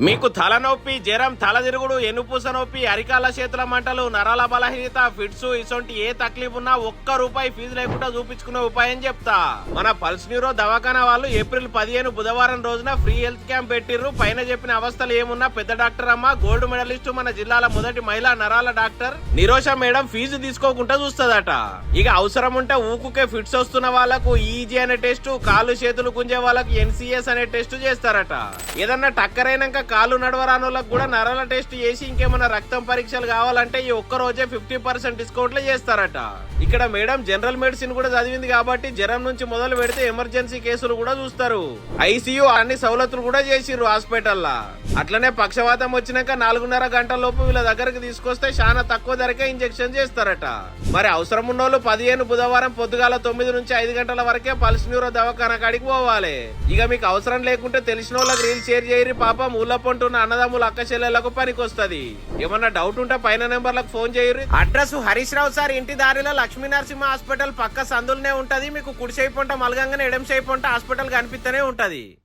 మీకు తలనొప్పి, జ్వరం, తలదిరుగుడు, ఎన్నుపూస నొప్పి, అరికాల చేతుల మంటలు, నరాల బలహీనత, ఫిట్స్ ఇసొంటి ఏ తక్లీఫ్ ఉన్నా ₹1 ఫీజు లేకుండా చూపించుకునే ఉపాయం చెప్తా. మన పల్స్ న్యూరో దవాఖానా వాళ్ళు ఏప్రిల్ 15 బుధవారం రోజున ఫ్రీ హెల్త్ క్యాంప్ పెట్టిర్రు. పైన చెప్పిన అవస్థలు ఏమున్నా పెద్ద డాక్టర్ అమ్మ, గోల్డ్ మెడలిస్ట్, మన జిల్లాల మొదటి మహిళా నరాల డాక్టర్ నిరోష మేడం ఫీజు తీసుకోకుండా చూస్తదట. ఇక అవసరం ఉంటే ఊకుకే ఫిట్స్ వస్తున్న వాళ్ళకు ఈజీ అనే టెస్ట్, కాళ్ళు చేతులు గుంజే వాళ్ళకు NCS అనే టెస్ట్ చేస్తారట. ఏదన్నా టక్కరైనాక కాళ్ళు నడవరానోళ్ళకు కూడా నరాల టెస్ట్ చేసి ఇంకేమైనా రక్తం పరీక్షలు కావాలంటే ఈ ఒక్క రోజే 50% డిస్కౌంట్లు చేస్తారట. ఇక్కడ మేడం జనరల్ మెడిసిన్ కూడా చదివింది కాబట్టి జ్వరం నుంచి మొదలు పెడితే ఎమర్జెన్సీ కేసులు కూడా చూస్తారు. ICU అన్ని సౌలతులు కూడా చేసిర్రు హాస్పిటల్లా. అట్లనే పక్షవాతం వచ్చినాక 4.5 గంటల లోపు వీళ్ళ దగ్గరకు తీసుకొస్తే చాలా తక్కువ ధరకే ఇంజెక్షన్ చేస్తారట. మరి అవసరం ఉన్నోళ్ళు 15 బుధవారం పొద్దుగాల 9 నుంచి 5 గంటల వరకే పల్స్ న్యూరో దవాఖానా కాడికి పోవాలి. ఇక మీకు అవసరం లేకుంటే తెలిసిన వాళ్ళకి రీల్ షేర్ చేయరి. పాపం ఊళ్ళపంటున్న అన్నదమ్ములు అక్క చెల్లెళ్లకు పనికొస్తది. ఏమన్నా డౌట్ ఉంటే పైన నెంబర్లకు ఫోన్ చేయరు. అడ్రస్ హరీష్ రావు సార్ ఇంటి దారిలో లక్ష్మీ నరసింహ హాస్పిటల్ పక్క సందులనే ఉంటది. మీకు కుడి సైపు పొంట మలగంగానే ఎడం సైపు పొంట హాస్పిటల్ కనిపిస్తూనే ఉంటది.